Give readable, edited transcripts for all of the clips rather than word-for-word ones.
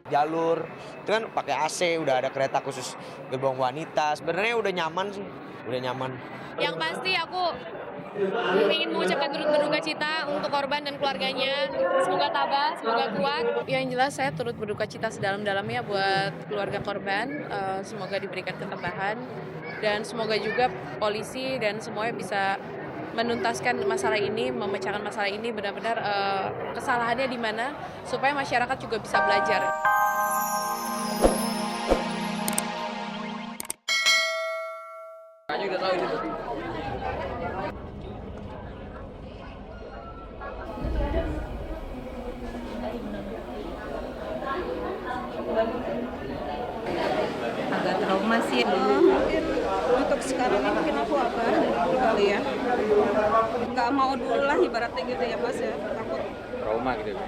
jalur. Itu kan pakai AC, udah ada kereta khusus gerbong wanita. Sebenarnya udah nyaman sih, udah nyaman. Yang pasti aku ingin mengucapkan turut berduka cita untuk korban dan keluarganya. Semoga tabah, semoga kuat. Yang jelas saya turut berduka cita sedalam-dalamnya buat keluarga korban. Semoga diberikan ketabahan dan semoga juga polisi dan semuanya bisa menuntaskan masalah ini, memecahkan masalah ini benar-benar kesalahannya di mana supaya masyarakat juga bisa belajar. Agak trauma sih mungkin untuk sekarang ini mungkin aku dulu kali ya, nggak mau dulu lah ibaratnya gitu ya Mas ya, takut Trauma gitu.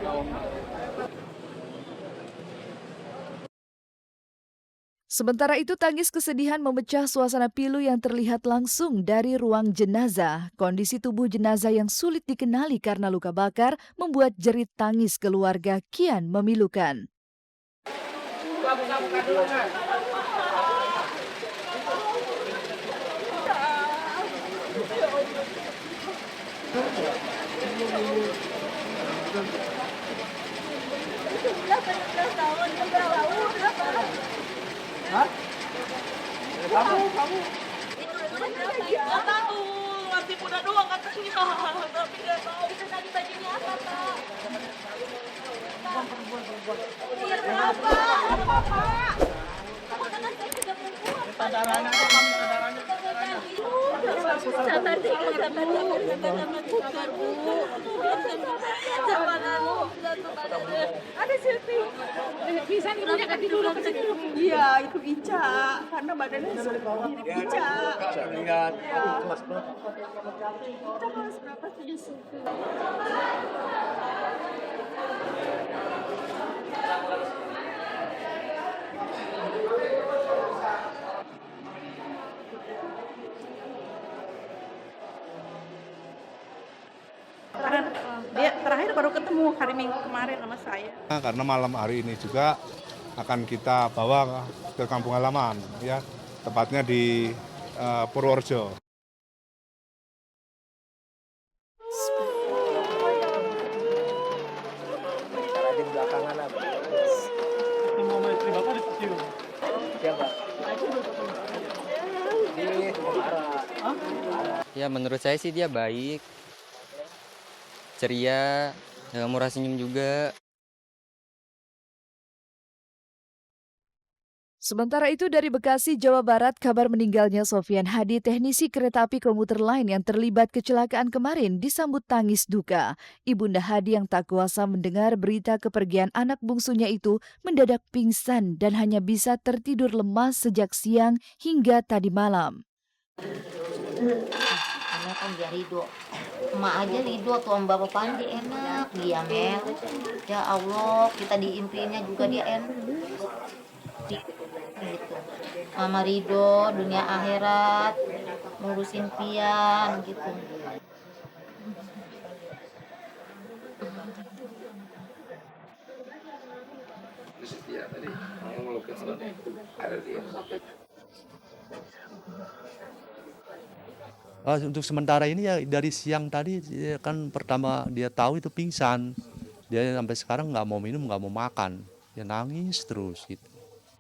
Sementara itu tangis kesedihan memecah suasana pilu yang terlihat langsung dari ruang jenazah. Kondisi tubuh jenazah yang sulit dikenali karena luka bakar membuat jerit tangis keluarga kian memilukan. nggak tahu, masih muda doang katanya, tapi nggak tahu bisa tadi bajunya apa Pak? Iya berapa? Pak? Makanan saya sudah membuat. Sadarannya sabar deh, sabar Bu. Ada Sylvie. Bisa ibunya kasih dulu ke sini. Iya, itu Ica. Karena badannya mirip Ica. Lihat, Mas. Ica kelas berapa sih Yusuf? Dia terakhir baru ketemu hari Minggu kemarin sama saya. Karena malam hari ini juga akan kita bawa ke kampung halaman, ya, tepatnya di Purworejo. Ya menurut saya sih dia baik, ceria, murah senyum juga. Sementara itu dari Bekasi, Jawa Barat, kabar meninggalnya Sofyan Hadi, teknisi kereta api komuter lain yang terlibat kecelakaan kemarin disambut tangis duka. Ibunda Hadi yang tak kuasa mendengar berita kepergian anak bungsunya itu mendadak pingsan dan hanya bisa tertidur lemas sejak siang hingga tadi malam. Karena kan dia ridho, emak aja ridho tuh sama bapak Panji enak dia Mel. Ya Allah, kita diimpiinnya juga dia enak gitu. Mama ridho dunia akhirat ngurusin pian gitu. Untuk sementara ini ya dari siang tadi kan pertama dia tahu itu pingsan. Dia sampai sekarang nggak mau minum, nggak mau makan. Dia nangis terus gitu.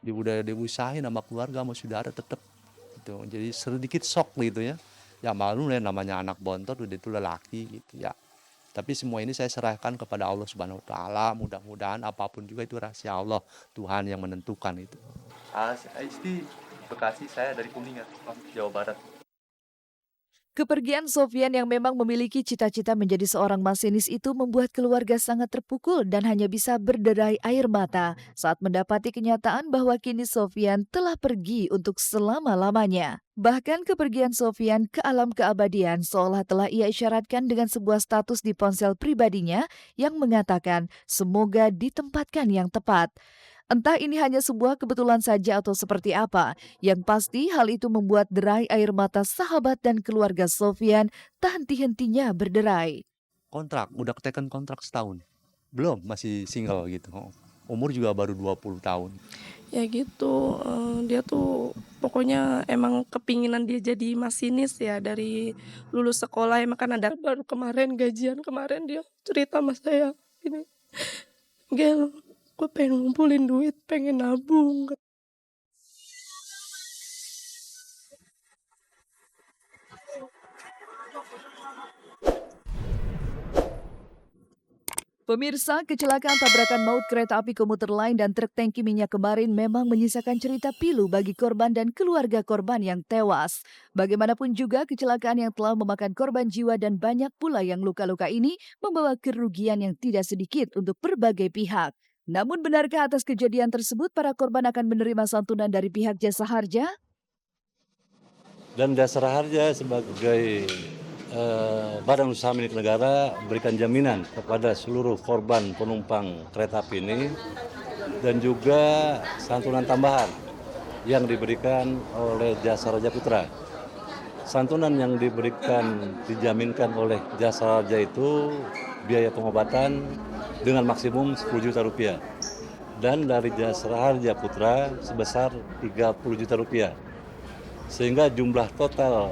Dia udah diusahain sama keluarga, sama saudara tetap gitu. Jadi sedikit shock gitu ya. Ya malu lah namanya anak bontot udah itu lelaki gitu ya. Tapi semua ini saya serahkan kepada Allah Subhanahu wa taala. Mudah-mudahan apapun juga itu rahasia Allah, Tuhan yang menentukan itu. Isti Bekasi, saya dari Kuningan, Jawa Barat. Kepergian Sofyan yang memang memiliki cita-cita menjadi seorang masinis itu membuat keluarga sangat terpukul dan hanya bisa berderai air mata saat mendapati kenyataan bahwa kini Sofyan telah pergi untuk selama-lamanya. Bahkan kepergian Sofyan ke alam keabadian seolah telah ia isyaratkan dengan sebuah status di ponsel pribadinya yang mengatakan semoga ditempatkan yang tepat. Entah ini hanya sebuah kebetulan saja atau seperti apa. Yang pasti hal itu membuat derai air mata sahabat dan keluarga Sofyan tak henti-hentinya berderai. Udah keteken kontrak setahun. Belum, masih single gitu. umur juga baru 20 tahun. Ya gitu, dia tuh pokoknya emang kepinginan dia jadi masinis ya dari lulus sekolah. Emang kan ada baru kemarin gajian, kemarin dia cerita sama saya, "Ini, Gel, gue pengen ngumpulin duit, pengen nabung." Pemirsa, kecelakaan tabrakan maut kereta api komuter lain dan truk tangki minyak kemarin memang menyisakan cerita pilu bagi korban dan keluarga korban yang tewas. Bagaimanapun juga, kecelakaan yang telah memakan korban jiwa dan banyak pula yang luka-luka ini membawa kerugian yang tidak sedikit untuk berbagai pihak. Namun benarkah atas kejadian tersebut para korban akan menerima santunan dari pihak Jasa Harja? Dan Jasa Harja sebagai badan usaha milik negara berikan jaminan kepada seluruh korban penumpang kereta api ini dan juga santunan tambahan yang diberikan oleh Jasa Raja Putra. Santunan yang dijaminkan oleh Jasa Harja itu biaya pengobatan dengan maksimum 10 juta rupiah dan dari Jasa Harja Putra sebesar 30 juta rupiah. Sehingga jumlah total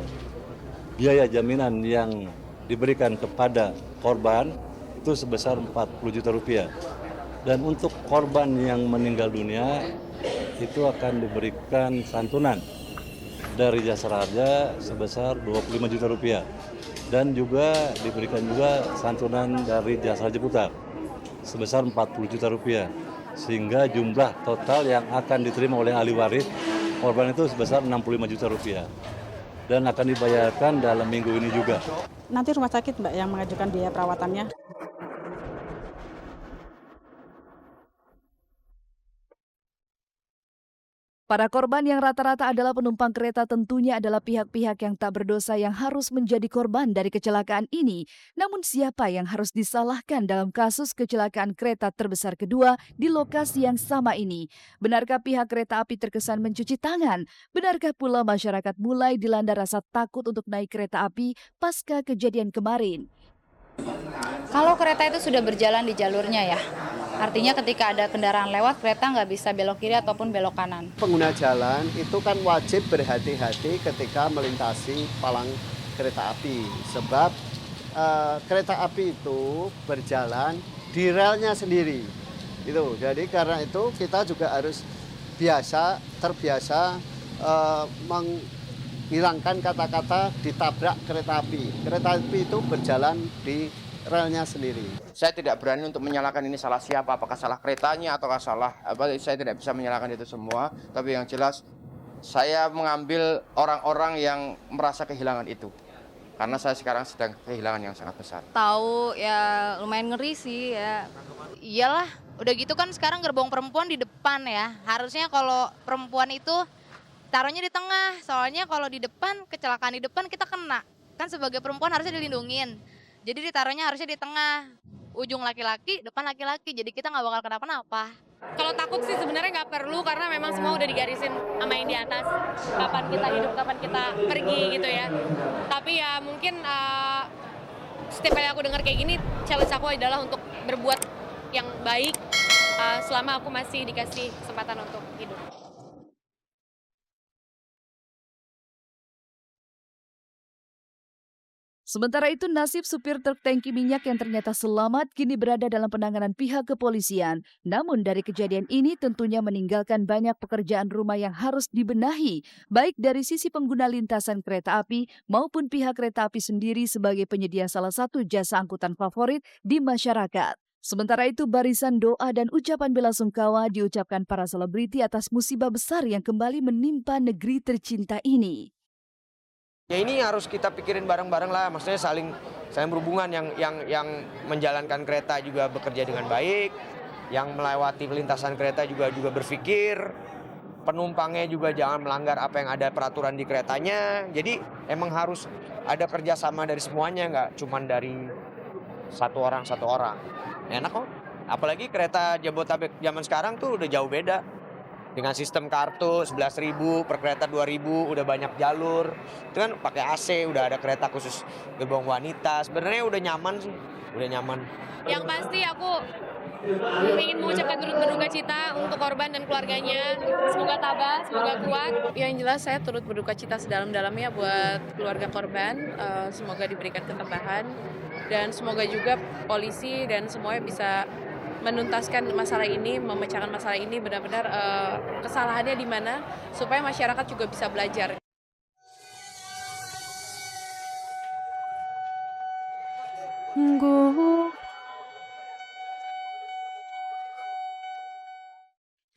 biaya jaminan yang diberikan kepada korban itu sebesar 40 juta rupiah. Dan untuk korban yang meninggal dunia itu akan diberikan santunan dari Jasa Harja sebesar 25 juta rupiah. Dan juga diberikan juga santunan dari Jasa Harja Putra sebesar 40 juta rupiah. Sehingga jumlah total yang akan diterima oleh ahli waris korban itu sebesar 65 juta rupiah. Dan akan dibayarkan dalam minggu ini juga. Nanti rumah sakit Mbak yang mengajukan biaya perawatannya. Para korban yang rata-rata adalah penumpang kereta tentunya adalah pihak-pihak yang tak berdosa yang harus menjadi korban dari kecelakaan ini. Namun siapa yang harus disalahkan dalam kasus kecelakaan kereta terbesar kedua di lokasi yang sama ini? Benarkah pihak kereta api terkesan mencuci tangan? Benarkah pula masyarakat mulai dilanda rasa takut untuk naik kereta api pasca kejadian kemarin? Kalau kereta itu sudah berjalan di jalurnya ya, artinya ketika ada kendaraan lewat, kereta nggak bisa belok kiri ataupun belok kanan. Pengguna jalan itu kan wajib berhati-hati ketika melintasi palang kereta api. Sebab kereta api itu berjalan di relnya sendiri. Jadi karena itu kita juga harus terbiasa menghilangkan kata-kata ditabrak kereta api. Kereta api itu berjalan di relnya sendiri. Saya tidak berani untuk menyalahkan ini salah siapa, apakah salah keretanya atau salah apa, saya tidak bisa menyalahkan itu semua. Tapi yang jelas saya mengambil orang-orang yang merasa kehilangan itu. Karena saya sekarang sedang kehilangan yang sangat besar. Tahu ya lumayan ngeri sih ya. Iyalah, udah gitu kan sekarang gerbong perempuan di depan ya. Harusnya kalau perempuan itu taruhnya di tengah. Soalnya kalau di depan, kecelakaan di depan kita kena. Kan sebagai perempuan harusnya dilindungin. Jadi ditaruhnya harusnya di tengah, ujung laki-laki, depan laki-laki, jadi kita nggak bakal kenapa-napa. Kalau takut sih sebenarnya nggak perlu karena memang semua udah digarisin sama yang di atas. Kapan kita hidup, kapan kita pergi gitu ya. Tapi ya mungkin setiap kali aku dengar kayak gini, challenge aku adalah untuk berbuat yang baik selama aku masih dikasih kesempatan untuk hidup. Sementara itu nasib supir truk tangki minyak yang ternyata selamat kini berada dalam penanganan pihak kepolisian. Namun dari kejadian ini tentunya meninggalkan banyak pekerjaan rumah yang harus dibenahi, baik dari sisi pengguna lintasan kereta api maupun pihak kereta api sendiri sebagai penyedia salah satu jasa angkutan favorit di masyarakat. Sementara itu barisan doa dan ucapan bela sungkawa diucapkan para selebriti atas musibah besar yang kembali menimpa negeri tercinta ini. Ya ini harus kita pikirin bareng-bareng lah, maksudnya saling berhubungan yang menjalankan kereta juga bekerja dengan baik, yang melewati lintasan kereta juga berpikir, penumpangnya juga jangan melanggar apa yang ada peraturan di keretanya. Jadi emang harus ada kerjasama dari semuanya, nggak cuma dari satu orang. Enak kok, apalagi kereta Jabodetabek zaman sekarang tuh udah jauh beda. Dengan sistem kartu 11.000 per kereta 2.000 udah banyak jalur. Itu kan pakai AC, udah ada kereta khusus gerbong wanita. Sebenarnya udah nyaman sih, udah nyaman. Yang pasti aku ingin mengucapkan turut berduka cita untuk korban dan keluarganya. Semoga tabah, semoga kuat. Yang jelas saya turut berduka cita sedalam-dalamnya buat keluarga korban. Semoga diberikan ketabahan dan semoga juga polisi dan semuanya bisa menuntaskan masalah ini, memecahkan masalah ini, benar-benar kesalahannya di mana supaya masyarakat juga bisa belajar.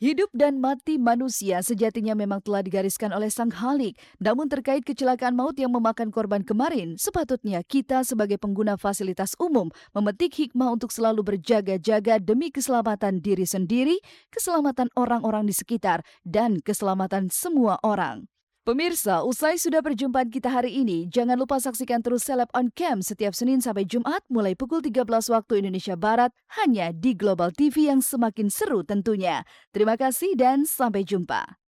Hidup dan mati manusia sejatinya memang telah digariskan oleh Sang Khalik. Namun terkait kecelakaan maut yang memakan korban kemarin, sepatutnya kita sebagai pengguna fasilitas umum memetik hikmah untuk selalu berjaga-jaga demi keselamatan diri sendiri, keselamatan orang-orang di sekitar, dan keselamatan semua orang. Pemirsa, usai sudah perjumpaan kita hari ini, jangan lupa saksikan terus Celeb on Cam setiap Senin sampai Jumat mulai pukul 13 waktu Indonesia Barat hanya di Global TV yang semakin seru tentunya. Terima kasih dan sampai jumpa.